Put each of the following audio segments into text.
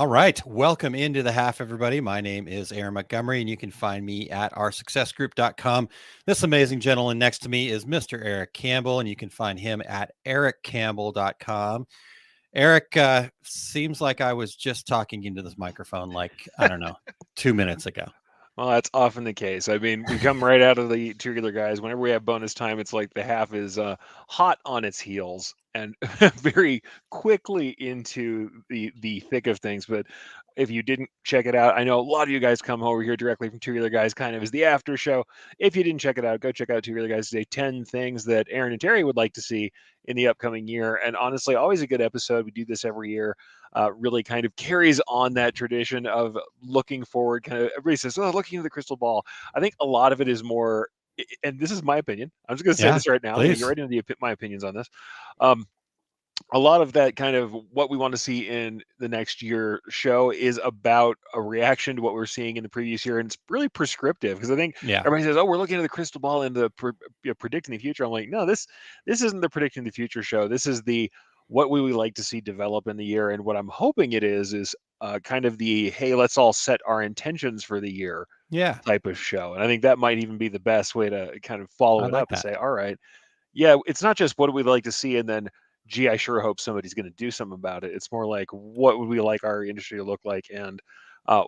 All right. Welcome into the half, everybody. My name is Aaron Montgomery, and you can find me at oursuccessgroup.com. This amazing gentleman next to me is Mr. Erich Campbell, and you can find him at erichcampbell.com. Eric, seems like I was just talking into this microphone like, I don't know, 2 minutes ago. Well, that's often the case. I mean, we come right out of the tubular guys. Whenever we have bonus time, it's like the half is hot on its heels and very quickly into the thick of things. But if you didn't check it out, I know a lot of you guys come over here directly from Tubular Guys, kind of as the after show. If you didn't check it out, go check out Tubular Guys today. 10 things that Aaron and Terry would like to see in the upcoming year. And honestly, always a good episode. We do this every year. Really kind of carries on that tradition of looking forward. Kind of everybody says, "Oh, looking into the crystal ball." I think a lot of it is more, and this is my opinion. I'm just going to say Yeah, this right now. I'm going to get please. right into my opinions on this. Um, a lot of that kind of what we want to see in the next year show is about a reaction to what we're seeing in the previous year, and it's really prescriptive because I think Yeah. everybody says, "Oh, we're looking at the crystal ball and predicting the future." I'm like, no, this isn't the predicting the future show. This is the what we would like to see develop in the year, and what I'm hoping it is kind of the hey, let's all set our intentions for the year Yeah. type of show, and I think that might even be the best way to kind of follow I it like up and that. say, all right, yeah, it's not just what do we like to see and then, gee, I sure hope somebody's going to do something about it. It's more like what would we like our industry to look like and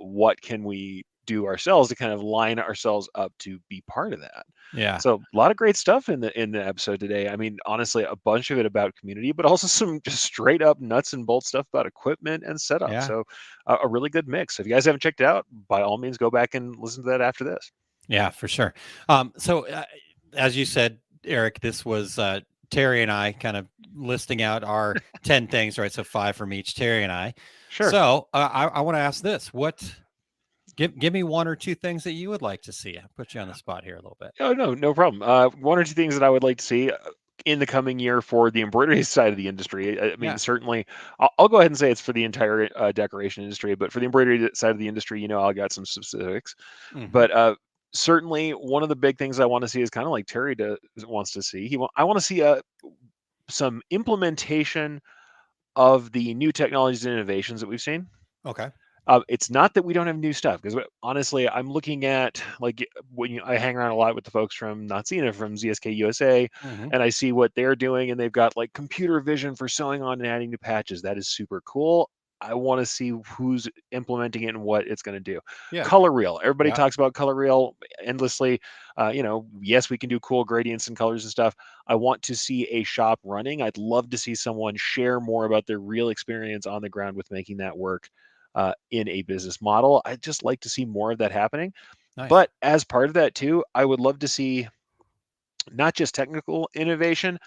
what can we do ourselves to kind of line ourselves up to be part of that. Yeah. So a lot of great stuff in the episode today. I mean, honestly, a bunch of it about community, but also some just straight up nuts and bolts stuff about equipment and setup. Yeah. So a really good mix. If you guys haven't checked it out, by all means, go back and listen to that after this. Yeah, for sure. As you said, Eric, this was Terry and I kind of listing out our 10 things, right? So five from each, Terry and I. Sure. So I want to ask this: give me one or two things that you would like to see? I put you on the spot here a little bit. Oh, no, no problem. One or two things that I would like to see in the coming year for the embroidery side of the industry. I mean, Yeah. certainly, I'll go ahead and say it's for the entire decoration industry, but for the embroidery side of the industry, I got some specifics. Hmm. But certainly, one of the big things I want to see is kind of like wants to see. I want to see some implementation of the new technologies and innovations that we've seen. Okay. It's not that we don't have new stuff because honestly, I'm looking at like I hang around a lot with the folks from Natsina from ZSK USA, Hmm. and I see what they're doing, and they've got like computer vision for sewing on and adding new patches. That is super cool. I want to see who's implementing it and what it's going to do. Yeah. Color reel. Everybody Yeah. talks about color reel endlessly. Yes, we can do cool gradients and colors and stuff. I want to see a shop running. I'd love to see someone share more about their real experience on the ground with making that work in a business model. I'd just like to see more of that happening. Nice. But as part of that too, I would love to see not just technical innovation.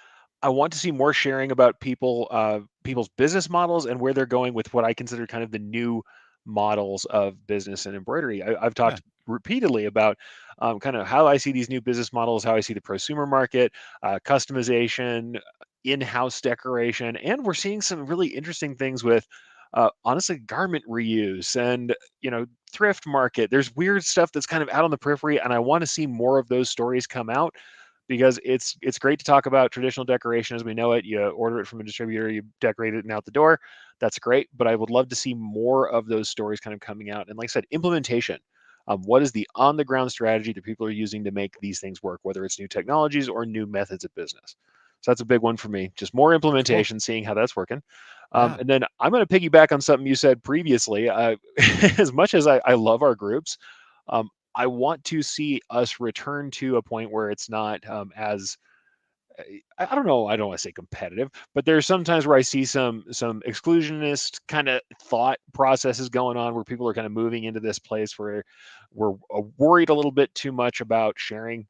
I want to see more sharing about people's business models and where they're going with what I consider kind of the new models of business and embroidery. I've Yeah. talked repeatedly about kind of how I see these new business models, how I see the prosumer market, customization, in-house decoration, and we're seeing some really interesting things with honestly garment reuse and thrift market. There's weird stuff that's kind of out on the periphery, and I want to see more of those stories come out because it's great to talk about traditional decoration as we know it. You order it from a distributor, you decorate it and out the door. That's great, but I would love to see more of those stories kind of coming out. And like I said, implementation. What is the on the ground strategy that people are using to make these things work, whether it's new technologies or new methods of business? So that's a big one for me. Just more Cool. implementation, seeing how that's working. Yeah. And then I'm going to piggyback on something you said previously. As much as I love our groups, I want to see us return to a point where it's not as I don't know. I don't want to say competitive, but there's sometimes where I see some exclusionist kind of thought processes going on where people are kind of moving into this place where we're worried a little bit too much about sharing,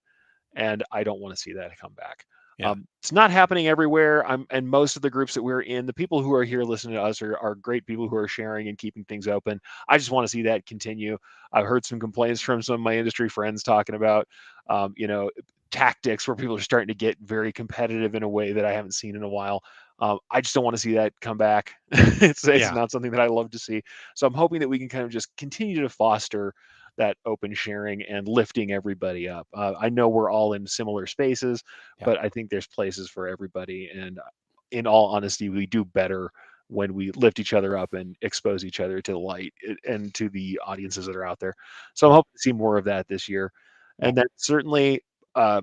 and I don't want to see that come back. Yeah. It's not happening everywhere. And most of the groups that we're in, the people who are here listening to us are great people who are sharing and keeping things open. I just want to see that continue. I've heard some complaints from some of my industry friends talking about, um, you know, tactics where people are starting to get very competitive in a way that I haven't seen in a while. I just don't want to see that come back. It's Yeah. not something that I love to see. So I'm hoping that we can kind of just continue to foster that open sharing and lifting everybody up. I know we're all in similar spaces, Yeah. but I think there's places for everybody. And in all honesty, we do better when we lift each other up and expose each other to the light and to the audiences that are out there. So I'm Yeah. hoping to see more of that this year. Yeah. And then certainly, uh,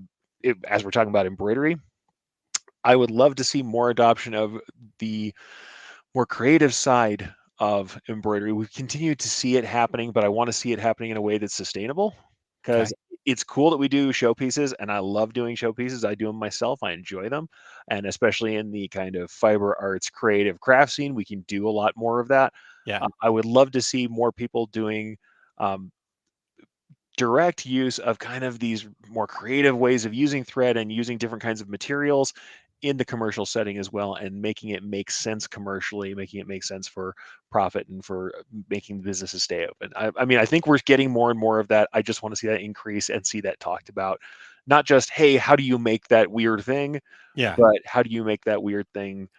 as we're talking about embroidery, I would love to see more adoption of the more creative side of embroidery. We continue to see it happening, but I want to see it happening in a way that's sustainable because Okay. it's cool that we do showpieces and I love doing showpieces. I do them myself. I enjoy them. And especially in the kind of fiber arts creative craft scene, we can do a lot more of that. Yeah. I would love to see more people doing um, direct use of kind of these more creative ways of using thread and using different kinds of materials in the commercial setting as well, and making it make sense commercially, making it make sense for profit and for making businesses stay open. I mean, I think we're getting more and more of that. I just want to see that increase and see that talked about. Not just, hey, how do you make that weird thing, Yeah. but how do you make that weird thing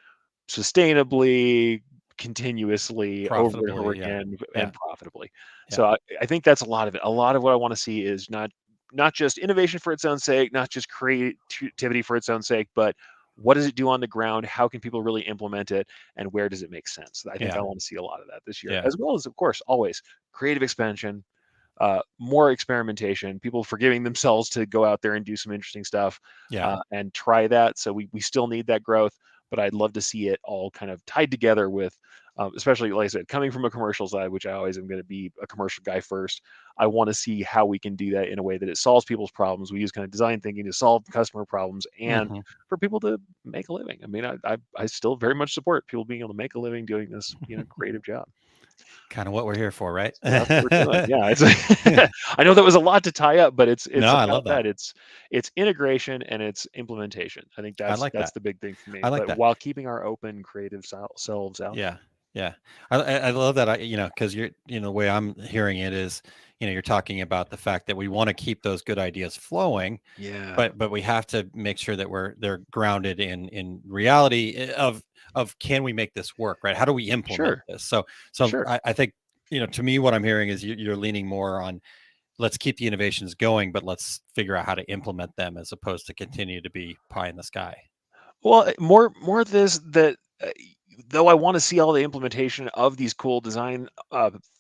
sustainably, continuously, over and over Profitably. Yeah. again, and Yeah. profitably. Yeah. So I think that's a lot of it. A lot of what I want to see is not just innovation for its own sake, not just creativity for its own sake, but what does it do on the ground? How can people really implement it? And where does it make sense? I think I Yeah. want to see a lot of that this year, Yeah. as well as, of course, always creative expansion, more experimentation, people forgiving themselves to go out there and do some interesting stuff Yeah. and try that. So we still need that growth, but I'd love to see it all kind of tied together with, especially like I said, coming from a commercial side, which I always am going to be a commercial guy first. I want to see how we can do that in a way that it solves people's problems. We use kind of design thinking to solve customer problems and Hmm. for people to make a living. I mean, I still very much support people being able to make a living doing this, creative job. Kind of what we're here for, right? So that's what we're doing. Yeah, it's I know that was a lot to tie up, but it's No, I about love that. that. It's integration and it's implementation. I think I that's like that's that. the big thing for me. I like But that. while keeping our open creative selves out there. Yeah. Yeah. I love that. Because the way I'm hearing it is, you're talking about the fact that we want to keep those good ideas flowing, Yeah. but we have to make sure that they're grounded in reality of can we make this work, right? How do we implement Sure. this? So Sure. I think, to me, what I'm hearing is you're leaning more on, let's keep the innovations going, but let's figure out how to implement them as opposed to continue to be pie in the sky. Well, more of this that though I want to see all the implementation of these cool design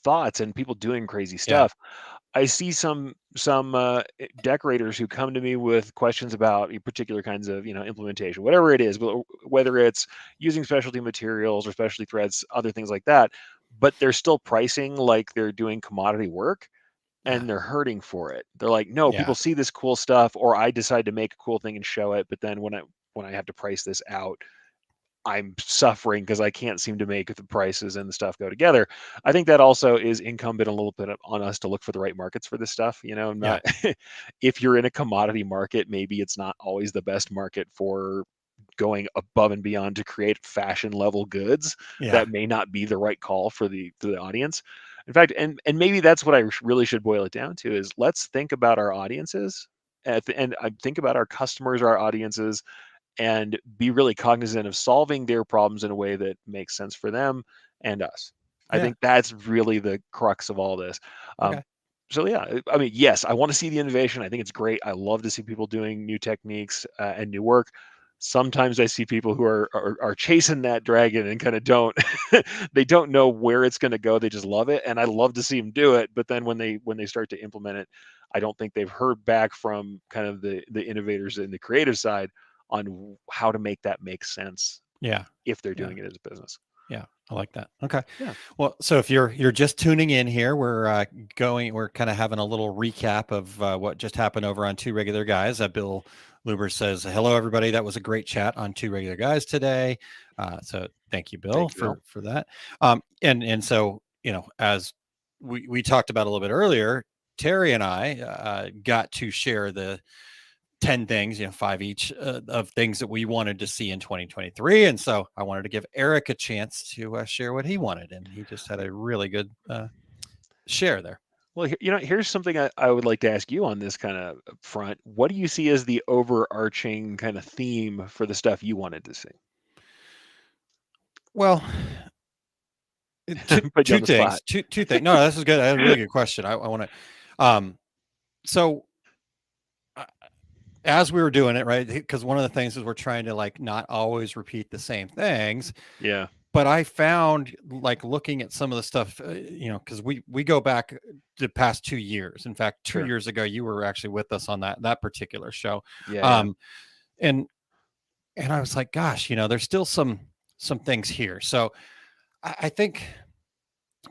thoughts and people doing crazy Yeah. stuff. I see some decorators who come to me with questions about particular kinds of implementation, whatever it is, whether it's using specialty materials or specialty threads, other things like that. But they're still pricing like they're doing commodity work, Yeah. and they're hurting for it. They're like, no, Yeah. people see this cool stuff, or I decide to make a cool thing and show it, but then when I have to price this out, I'm suffering because I can't seem to make the prices and the stuff go together. I think that also is incumbent a little bit on us to look for the right markets for this stuff. Yeah. Not if you're in a commodity market, maybe it's not always the best market for going above and beyond to create fashion level goods. Yeah. That may not be the right call for the audience. In fact, and maybe that's what I really should boil it down to is let's think about our audiences and I think about our customers, our audiences, and be really cognizant of solving their problems in a way that makes sense for them and us. I Yeah. think that's really the crux of all this. Um, Okay. so yeah, I mean, yes, I want to see the innovation. I think it's great. I love to see people doing new techniques and new work. Sometimes I see people who are chasing that dragon and kind of don't they don't know where it's going to go. They just love it, and I love to see them do it. But then when they start to implement it, I don't think they've heard back from kind of the innovators in the creative side on how to make that make sense Yeah. if they're Yeah. doing it as a business. Yeah, I like that. Okay. Yeah. Well, so if you're just tuning in here, we're kind of having a little recap of what just happened over on Two Regular Guys. Bill Luber says, "Hello, everybody. That was a great chat on Two Regular Guys today." So thank you, Bill, Thank you, Bill. for that. And so as we talked about a little bit earlier, Terry and I got to share the 10 things, five each, of things that we wanted to see in 2023. And so I wanted to give Eric a chance to share what he wanted. And he just had a really good share there. Well, here's something I would like to ask you on this kind of front. What do you see as the overarching kind of theme for the stuff you wanted to see? Well, two, Put you on two the spot. things, two things. No, this is good. That's a really good question. I want to, so uh, as we were doing it, right, because one of the things is we're trying to like not always repeat the same things. Yeah. but I found, like, looking at some of the stuff, because we go back the past 2 years. In fact, two Sure. years ago, you were actually with us on that particular show, Yeah, yeah. um, and I was like, gosh, there's still some things here. So I think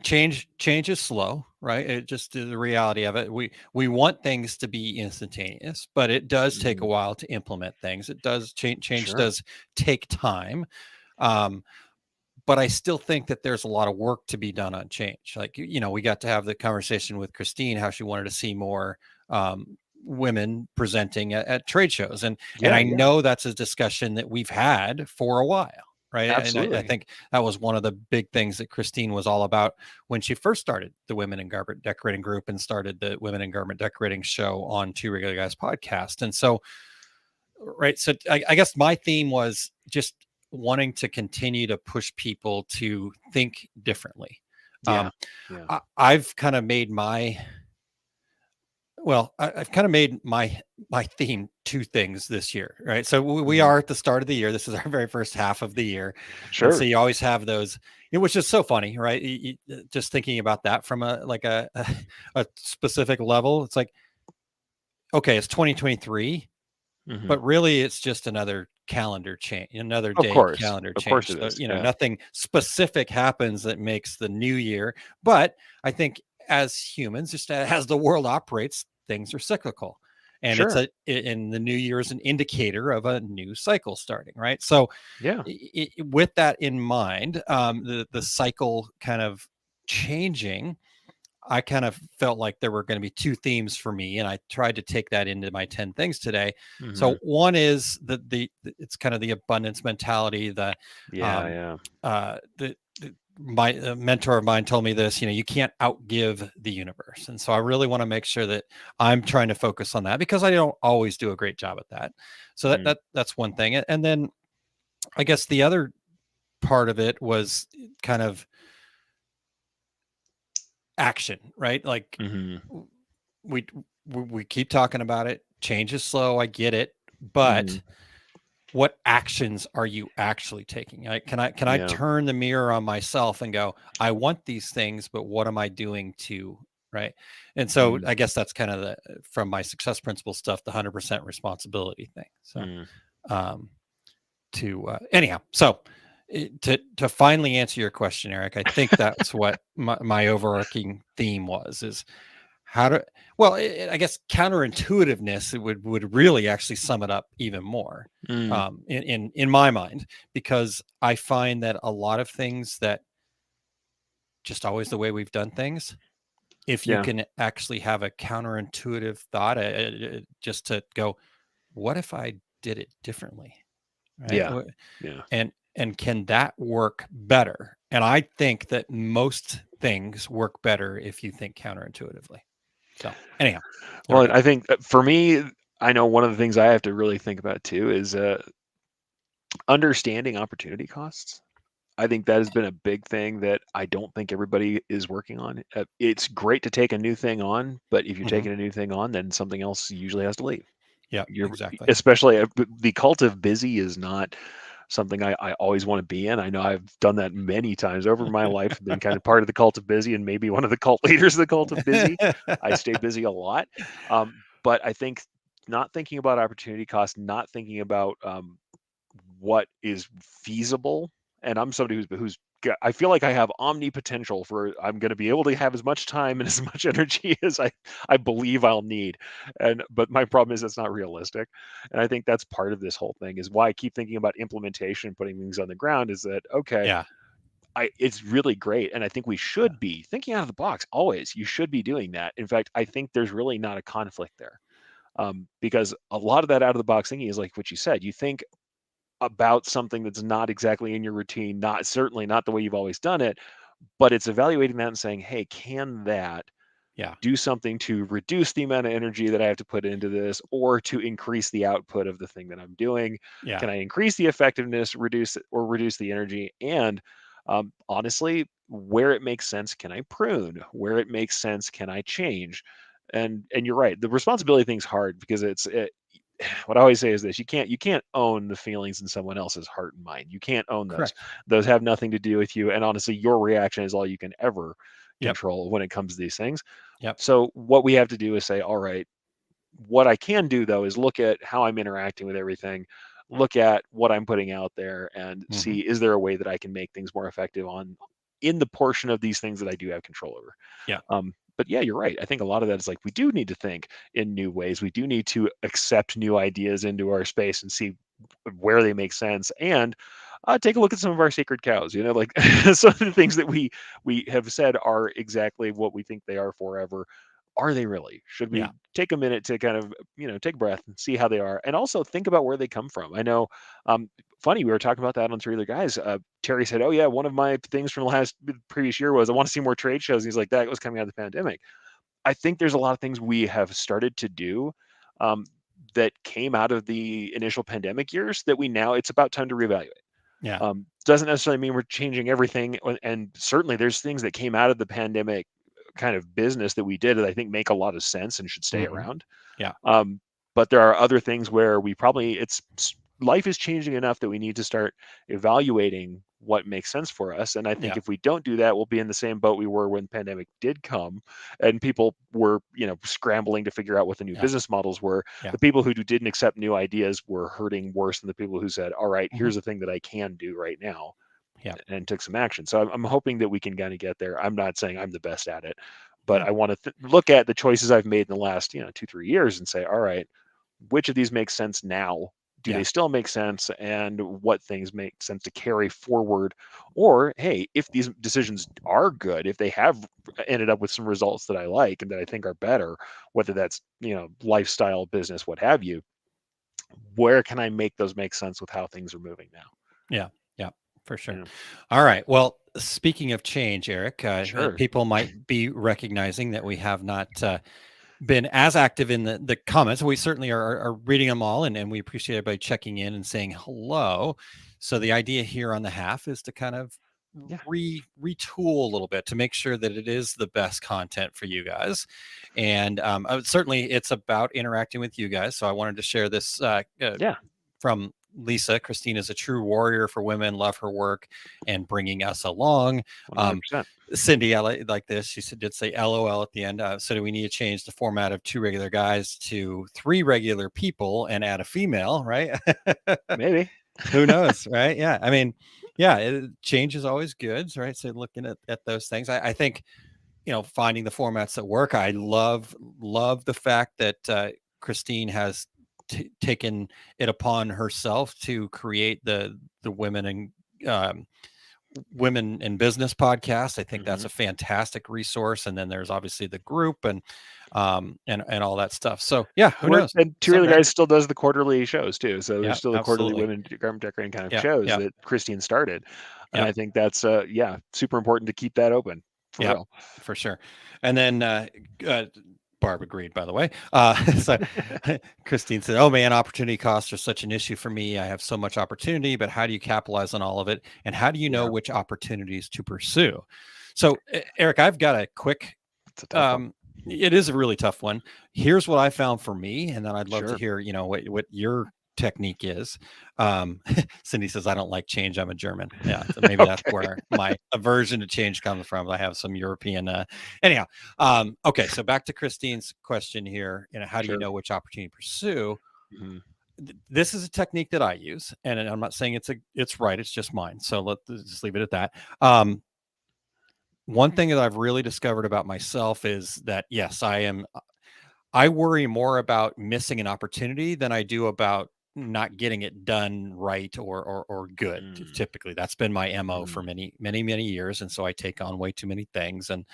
change is slow, right? It just is the reality of it. We want things to be instantaneous, but it does take a Mhm. while to implement things. It does change Sure. does take time. Um, but I still think that there's a lot of work to be done on change. Like, we got to have the conversation with Christine, how she wanted to see more women presenting at trade shows. And Yeah, I yeah. know that's a discussion that we've had for a while. Right. And I Absolutely. think that was one of the big things that Christine was all about when she first started the Women in Garment Decorating group and started the Women in Garment Decorating show on Two Regular Guys podcast. And so, right. So I guess my theme was just wanting to continue to push people to think differently. Yeah. Um, Yeah. I've kind of made I've kind of made my theme two things this year, right? So we Mhm. are at the start of the year. This is our very first half of the year, and so Sure. you always have those, which is so funny, right? Just thinking about that from a specific level, it's like, okay, it's 2023, Mhm. but really it's just another calendar change, another Of day course. calendar Of course change. it So, is. Yeah. nothing specific happens that makes the new year. But I think as humans, just as the world operates, things are cyclical. And Sure. in the new year is an indicator of a new cycle starting, right? So, Yeah. with that in mind, the cycle kind of changing, I kind of felt like there were going to be two themes for me, and I tried to take that into my 10 things today. So Mhm. one is it's kind of the abundance mentality. Yeah, Um, yeah. my mentor of mine told me this. You can't outgive the universe, and so I really want to make sure that I'm trying to focus on that because I don't always do a great job at that. So Mm. that's one thing, and then I guess the other part of it was kind of action, right? Like, Mhm. we we keep talking about it. Change is slow. I get it, but Mhm. what actions are you actually taking? Can I Yeah. turn the mirror on myself and go, I want these things, but what am I doing to right? And so Mhm. I guess that's kind of the from my success principle stuff, the 100% responsibility thing. So Mm. um to anyhow, so to finally answer your question, Eric, I think that's what my overarching theme was is how to well, I guess counterintuitiveness, it would really actually sum it up even more, Mm. in my mind, because I find that a lot of things that just always the way we've done things, if you Yeah. can actually have a counterintuitive thought, just to go, what if I did it differently, right? Yeah. Yeah. And can that work better? And I think that most things work better if you think counterintuitively. So anyhow, there Well, we and go. I think for me, I know one of the things I have to really think about too is understanding opportunity costs. I think that has been a big thing that I don't think everybody is working on. It's great to take a new thing on, but if you're Mhm. taking a new thing on, then something else usually has to leave. Yeah, You're exactly. especially the cult of busy is not something I always want to be in. I know I've done that many times over my life, been kind of part of the cult of busy and maybe one of the cult leaders of the cult of busy. I stay busy a lot. But I think not thinking about opportunity cost, not thinking about what is feasible. And I'm somebody I feel like I have omnipotential for I'm going to be able to have as much time and as much energy as I believe I'll need. And but my problem is that's not realistic. And I think that's part of this whole thing is why I keep thinking about implementation and putting things on the ground is that okay, Yeah, I it's really great and I think we should be thinking out of the box always. You should be doing that. In fact, I think there's really not a conflict there. Because a lot of that out of the box thinking is like what you said. You think about something that's not exactly in your routine, not certainly not the way you've always done it, but it's evaluating that and saying, "Hey, can that yeah, do something to reduce the amount of energy that I have to put into this or to increase the output of the thing that I'm doing? yeah, Can I increase the effectiveness, reduce the energy? And honestly, where it makes sense, can I prune? Where it makes sense, can I change?" And you're right, the responsibility thing's hard because what I always say is this: you can't own the feelings in someone else's heart and mind. You can't own those. Correct. Those have nothing to do with you. And honestly, your reaction is all you can ever Yep. control when it comes to these things. Yep. So what we have to do is say, all right, what I can do though is look at how I'm interacting with everything, look at what I'm putting out there, and Hmm. see, is there a way that I can make things more effective on in the portion of these things that I do have control over. Yeah. But yeah, you're right. I think a lot of that is like we do need to think in new ways. We do need to accept new ideas into our space and see where they make sense, and take a look at some of our sacred cows. Like some of the things that we have said are exactly what we think they are forever. Are they really? Should Yeah. we take a minute to kind of take a breath and see how they are, and also think about where they come from? I know, um, funny, we were talking about that on Three Other Guys. Terry said, "Oh yeah, one of my things from the previous year was I want to see more trade shows." And he's like, "That was coming out of the pandemic." I think there's a lot of things we have started to do, um, that came out of the initial pandemic years that we now it's about time to reevaluate. Yeah. Doesn't necessarily mean we're changing everything, and certainly there's things that came out of the pandemic kind of business that we did that I think make a lot of sense and should stay Hmm. around. Yeah. Um, but there are other things where we probably life is changing enough that we need to start evaluating what makes sense for us. And I think Yeah. if we don't do that, we'll be in the same boat we were when the pandemic did come, and people were, scrambling to figure out what the new Yeah. business models were. Yeah. The people who didn't accept new ideas were hurting worse than the people who said, "All right, Hmm. here's a thing that I can do right now," Yeah. and took some action. So I'm hoping that we can kind of get there. I'm not saying I'm the best at it, but Yeah. I want to look at the choices I've made in the last 2-3 years and say, all right, which of these makes sense now? Do they Yeah. still make sense? And what things make sense to carry forward? Or, hey, if these decisions are good, if they have ended up with some results that I like and that I think are better, whether that's, lifestyle, business, what have you, where can I make those make sense with how things are moving now? Yeah. Yeah. For sure. Yeah, All right. Well, speaking of change, Eric, sure. people might be recognizing that we have not been as active in the comments. We certainly are reading them all, and we appreciate everybody checking in and saying hello. So the idea here on the half is to kind of Yeah. retool a little bit to make sure that it is the best content for you guys. And certainly it's about interacting with you guys. So I wanted to share this Yeah. from Lisa. Christine is a true warrior for women, love her work and bringing us along. Um, 100%. Cindy, I like this. She did say LOL at the end. So do we need to change the format of 2 regular guys to 3 regular people and add a female, right? Maybe. Who knows, right? Yeah. I mean, yeah, change is always good, right? So looking at those things, I think, finding the formats that work. I love the fact that Christine has taken it upon herself to create the um, women in business podcast. I think that's Hmm. a fantastic resource. And then there's obviously the group and all that stuff. So yeah, who knows? And Two Other Someday. Guys still does the quarterly shows too. So Yeah, there's still the quarterly absolutely. women garment decorating kind of Yeah, shows yeah, that Christine started. And yeah, I think that's yeah, super important to keep that open for yeah, real. for sure. And then uh Barb agreed, by the way. So Christine said, "Oh man, opportunity costs are such an issue for me. I have so much opportunity, but how do you capitalize on all of it? And how do you know Yeah, which opportunities to pursue?" So, Eric, I've got a quick it's a tough one. um it is a really tough one. Here's what I found for me, and then I'd love to Sure. hear, what your technique is. Cindy says, I don't like change. I'm a German. Yeah. So maybe that's Okay. where my aversion to change comes from. I have some European, anyhow. Okay. So back to Christine's question here. How do you Sure. know which opportunity to pursue? Hmm. This is a technique that I use, and I'm not saying it's right. It's just mine. So let's just leave it at that. One thing that I've really discovered about myself is that yes, I worry more about missing an opportunity than I do about not getting it done right or good. Mm. Typically, that's been my MO for Mm. many years, and so I take on way too many things. And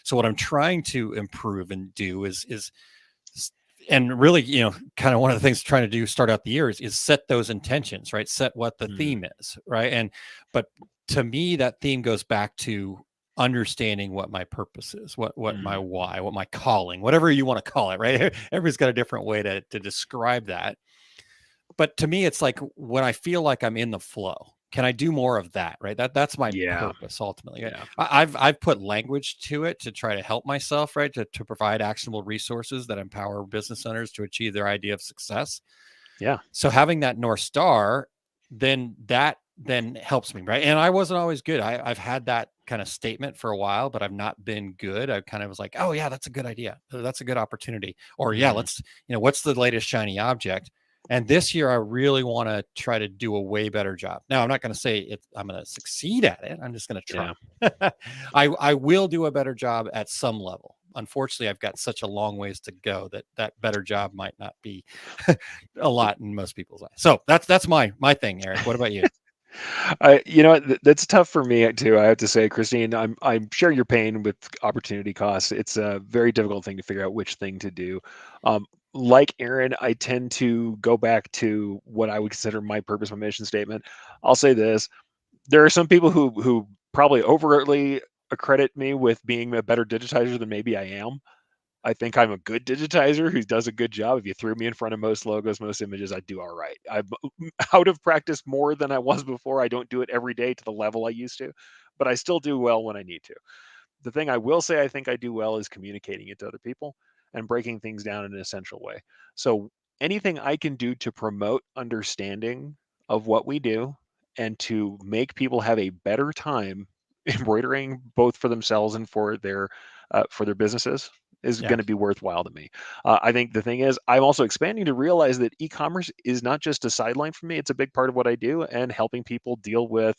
so what I'm trying to improve and do is and really, kind of one of the things trying to do start out the year is set those intentions, right? Set what the Mm. theme is, right? But to me, that theme goes back to understanding what my purpose is, what my Mm. why, what my calling, whatever you want to call it, right? Everybody's got a different way to describe that. But to me, it's like when I feel like I'm in the flow. can I do more of that? Right. That's my Yeah. purpose ultimately. Yeah. I've put language to it to try to help myself, right? To provide actionable resources that empower business owners to achieve their idea of success. Yeah. So having that North Star, that then helps me, right? And I wasn't always good. I've had that kind of statement for a while, but I've not been good. I kind of was like, oh yeah, that's a good idea. That's a good opportunity. Or yeah, Mhm. let's, what's the latest shiny object? And this year I really want to try to do a way better job. Now I'm not going to say I'm going to succeed at it. I'm just going to Yeah. try. I will do a better job at some level. Unfortunately, I've got such a long ways to go that better job might not be a lot in most people's eyes. So that's my thing, Eric. What about you? That's tough for me too. I have to say, Christine, I'm sharing your pain with opportunity costs. It's a very difficult thing to figure out which thing to do. Um, like Aaron, I tend to go back to what I would consider my purpose, my mission statement. I'll say this: there are some people who probably overtly accredit me with being a better digitizer than maybe I am. I think I'm a good digitizer who does a good job. If you threw me in front of most logos, most images, I'd do all right. I'm out of practice more than I was before. I don't do it every day to the level I used to, but I still do well when I need to. The thing I will say I think I do well is communicating it to other people and breaking things down in an essential way. So anything I can do to promote understanding of what we do and to make people have a better time embroidering both for themselves and for their businesses is Yeah. going to be worthwhile to me. I think the thing is, I'm also expanding to realize that e-commerce is not just a sideline for me; it's a big part of what I do, and helping people deal with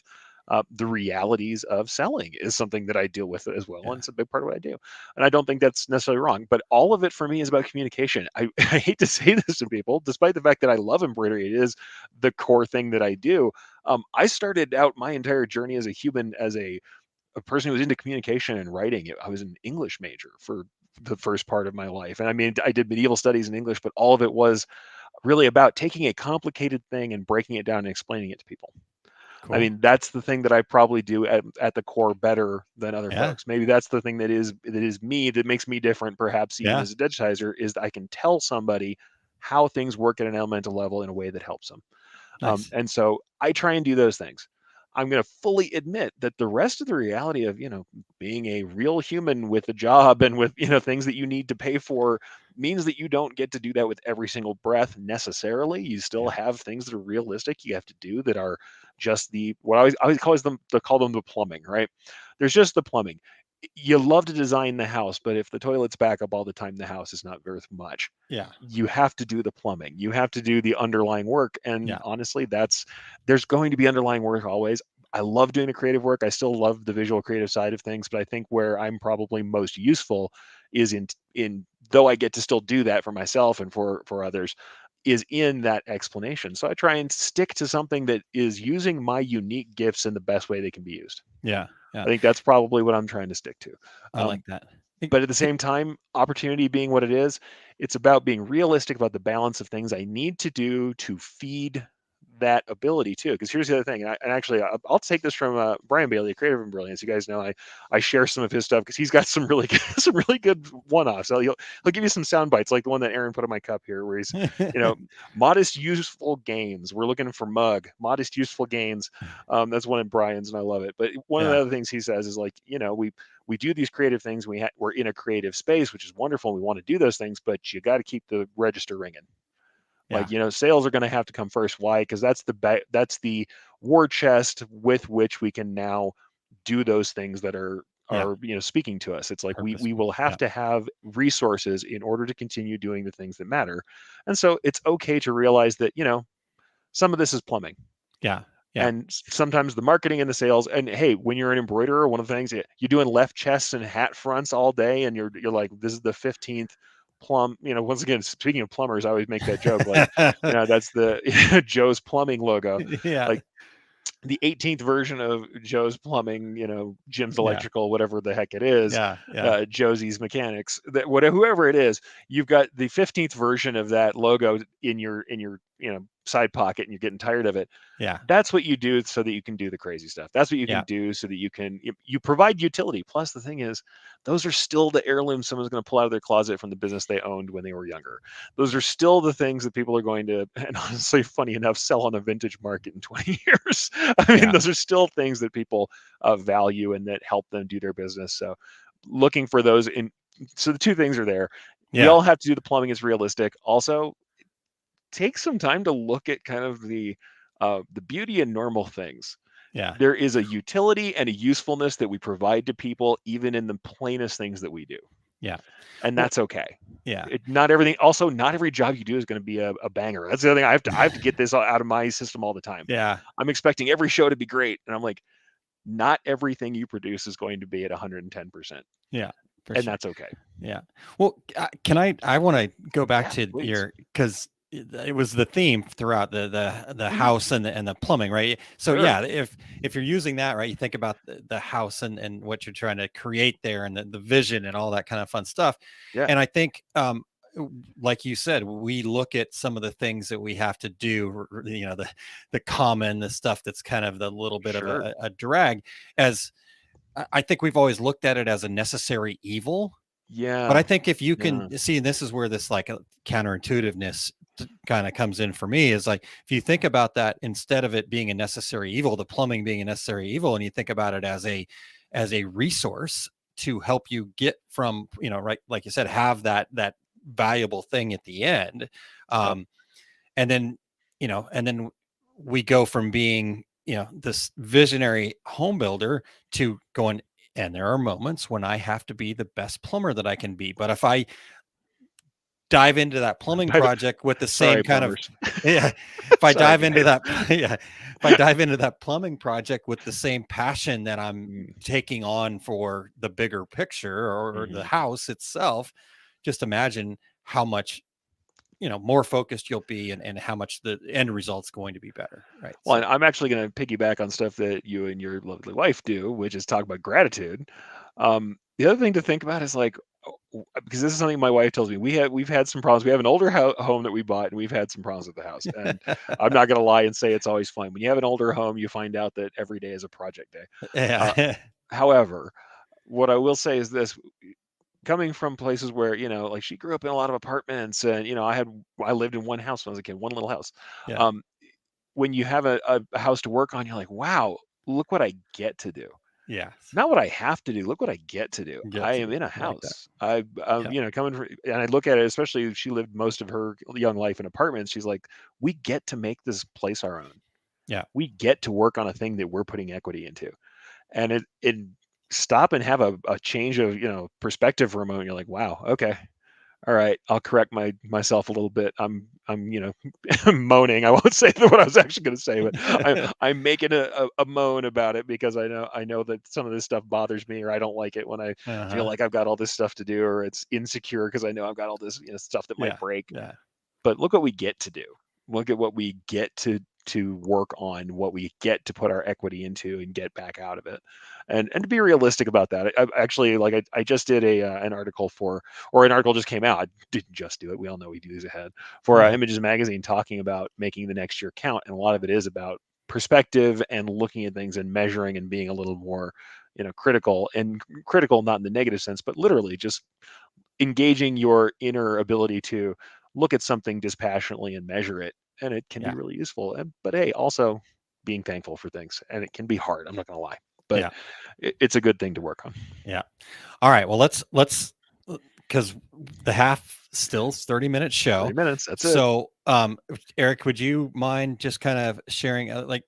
the realities of selling is something that I deal with as well, Yeah. and it's a big part of what I do. And I don't think that's necessarily wrong, but all of it for me is about communication. I hate to say this to people, despite the fact that I love embroidery, it is the core thing that I do. I started out my entire journey as a human, as a person who was into communication and writing. I was an English major for the first part of my life. And I mean, I did medieval studies in English, but all of it was really about taking a complicated thing and breaking it down and explaining it to people. I Cool. mean, that's the thing that I probably do at the core better than other Yeah. folks. Maybe that's the thing that is me, that makes me different, perhaps even Yeah. as a digitizer, is that I can tell somebody how things work at an elemental level in a way that helps them. Nice. And so I try and do those things. I'm going to fully admit that the rest of the reality of, being a real human with a job and with, things that you need to pay for means that you don't get to do that with every single breath necessarily. You still Yeah. have things that are realistic you have to do that are just what I always call them the plumbing, right? There's just the plumbing. You love to design the house, but if the toilet's back up all the time, the house is not worth much. Yeah. You have to do the plumbing. You have to do the underlying work. And Yeah. honestly, there's going to be underlying work always. I love doing the creative work. I still love the visual creative side of things, but I think where I'm probably most useful is in though I get to still do that for myself and for others, is in that explanation. So I try and stick to something that is using my unique gifts in the best way they can be used. Yeah. Yeah. I think that's probably what I'm trying to stick to. I Um, like that. Think- but at the think- same time, opportunity being what it is, it's about being realistic about the balance of things I need to do to feed that ability too. Because here's the other thing, and actually, I'll take this from Brian Bailey, Creative and Brilliance. You guys know I share some of his stuff because he's got some really good, some really good one-offs. So he'll give you some sound bites like the one that Aaron put in my cup here, where he's, you know, modest useful gains. We're looking for mug, modest useful gains. That's one of Brian's, and I love it. But one of yeah. the other things he says is like, we do these creative things. We're in a creative space, which is wonderful. We want to do those things, but you got to keep the register ringing. Yeah. Like, sales are going to have to come first. Why? Because that's the war chest with which we can now do those things that are Yeah. speaking to us. It's like we Purposeful. will have Yeah. to have resources in order to continue doing the things that matter. And so it's okay to realize that some of this is plumbing, Yeah. Yeah. and sometimes the marketing and the sales. And hey, when you're an embroiderer, one of the things you're doing left chests and hat fronts all day, and you're like, this is the 15th plumb. Once again, speaking of plumbers, I always make that joke, like, that's the Joe's Plumbing logo, Yeah. like the 18th version of Joe's Plumbing, Jim's Yeah. Electrical, whatever the heck it is, Yeah. Yeah. Josie's Mechanics, that whatever, whoever it is, you've got the 15th version of that logo in your side pocket and you're getting tired of it. Yeah. That's what you do so that you can do the crazy stuff. That's what you Yeah. can do so that you provide utility. Plus, the thing is, those are still the heirlooms someone's going to pull out of their closet from the business they owned when they were younger. Those are still the things that people are going to, and honestly, funny enough, sell on a vintage market in 20 years. I mean, Yeah. those are still things that people value and that help them do their business. So looking for those so the two things are there. We Yeah. all have to do the plumbing is realistic. Also, take some time to look at kind of the beauty in normal things. Yeah. There is a utility and a usefulness that we provide to people, even in the plainest things that we do, Yeah. and Well, that's okay. yeah. Not everything. Also, not every job you do is going to be a banger. That's the other thing. I have to get this out of my system all the time. Yeah. I'm expecting every show to be great, and I'm like, not everything you produce is going to be at 110%, Yeah. For and sure. that's okay. Yeah. Well, can I want to go back Yeah, to please. because it was the theme throughout the Mhm. house and the plumbing, right? So Sure. yeah, if you're using that, right, you think about the house and what you're trying to create there and the vision and all that kind of fun stuff. Yeah. And I think like you said, we look at some of the things that we have to do, the common, the stuff that's kind of the little bit of Sure. a drag, as I think we've always looked at it as a necessary evil. But I Yeah. think if you Yeah. can see, and this is where this like counterintuitiveness kind of comes in for me, is like if you think about that, instead of it being a necessary evil, the plumbing being a necessary evil, and you think about it as a resource to help you get from, right, like you said, have that valuable thing at the end. Yep. um and then and then we go from being this visionary home builder to going, and there are moments when I have to be the best plumber that I can be, but if I dive into that plumbing project with the same Sorry, kind of, plumbers. yeah, if I Sorry, dive into guys. that yeah, if I dive into that plumbing project with the same passion that I'm Mm, taking on for the bigger picture or the mhm. house itself, just imagine how much more focused you'll be, and how much the end result's going to be better, right? Well, and So I'm actually going to piggyback on stuff that you and your lovely wife do, which is talk about gratitude. The other thing to think about is like, because this is something my wife tells me, we've had some problems. We have an older home that we bought, and we've had some problems with the house. And I'm not going to lie and say it's always fun. When you have an older home, you find out that every day is a project day. Uh, yeah. However, what I will say is this: coming from places where like she grew up in a lot of apartments, and I lived in one house when I was a kid, one little house. Yeah. Um, when you have a house to work on, you're like, wow, look what I get to do. Yes. Not what I have to do. Look what I get to do. Get I to am do. in a I like that. house. Yeah. Coming from, and I look at it, especially if she lived most of her young life in apartments. She's like, we get to make this place our own. Yeah. We get to work on a thing that we're putting equity into, and it stop and have a change of perspective for a moment. You're like, wow, okay, all right, I'll correct myself a little bit. I'm moaning. I won't say what I was actually going to say, but I'm making a moan about it because I know that some of this stuff bothers me, or I don't like it when I feel Uh-huh. like I've got all this stuff to do, or it's insecure because I know I've got all this stuff that might Yeah. break. Yeah. But look what we get to do. Look at what we get to work on, what we get to put our equity into and get back out of it, and to be realistic about that. I actually, like, I just did an article or an article just came out. I didn't just do it. We all know we do these ahead for Mhm. Images Magazine, talking about making the next year count, and a lot of it is about perspective and looking at things and measuring and being a little more critical, and critical not in the negative sense, but literally just engaging your inner ability to look at something dispassionately and measure it, and it can be Yeah. really useful. But hey, also being thankful for things, and it can be hard, I'm not going to lie, but Yeah. it's a good thing to work on. Yeah. All right. Well, let's because the half still's 30-minute 30 show. minutes, that's it. So, Eric, would you mind just kind of sharing, uh,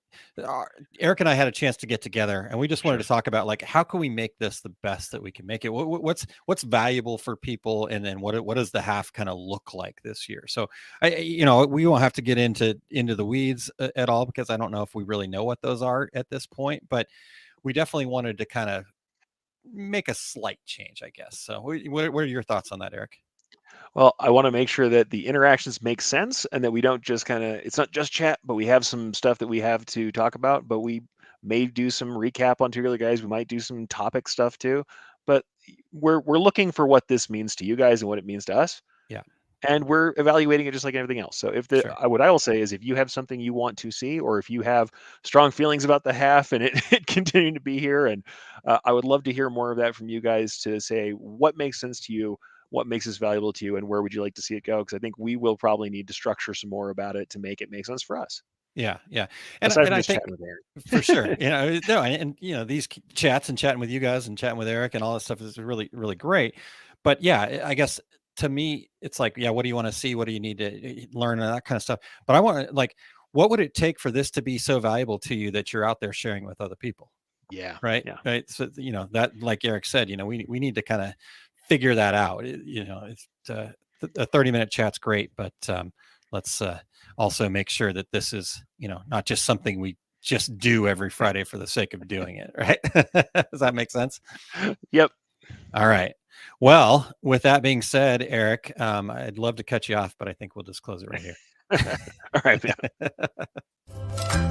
Eric and I had a chance to get together, and we just wanted Sure. to talk about like how can we make this the best that we can make it? What's valuable for people, and then what does the half kind of look like this year? So, we won't have to get into the weeds at all, because I don't know if we really know what those are at this point, but we definitely wanted to kind of make a slight change, I guess. So, what are your thoughts on that, Eric? Well, I want to make sure that the interactions make sense, and that we don't just it's not just chat, but we have some stuff that we have to talk about. But we may do some recap on Two Other Guys. We might do some topic stuff too. But we're looking for what this means to you guys and what it means to us. Yeah. and we're evaluating it just like everything else. So Sure. what I will say is, if you have something you want to see, or if you have strong feelings about the half and it continuing to be here, and I would love to hear more of that from you guys, to say what makes sense to you, what makes this valuable to you, and where would you like to see it go? Because I think we will probably need to structure some more about it to make it make sense for us, Yeah, yeah, aside and from I just think chatting with Aaron. for sure, no, and these chats and chatting with you guys and chatting with Eric and all this stuff is really, really great. But yeah, I guess to me, it's like, yeah, what do you want to see? What do you need to learn and that kind of stuff? But I want to like, what would it take for this to be so valuable to you that you're out there sharing with other people? Yeah, Right. yeah. Right. So, that, like Eric said, we need to kind of figure that out. It's a 30-minute chat's great, but let's also make sure that this is, not just something we just do every Friday for the sake of doing it. Right. Does that make sense? Yep. All right. Well, with that being said, Eric, I'd love to cut you off, but I think we'll just close it right All right. here.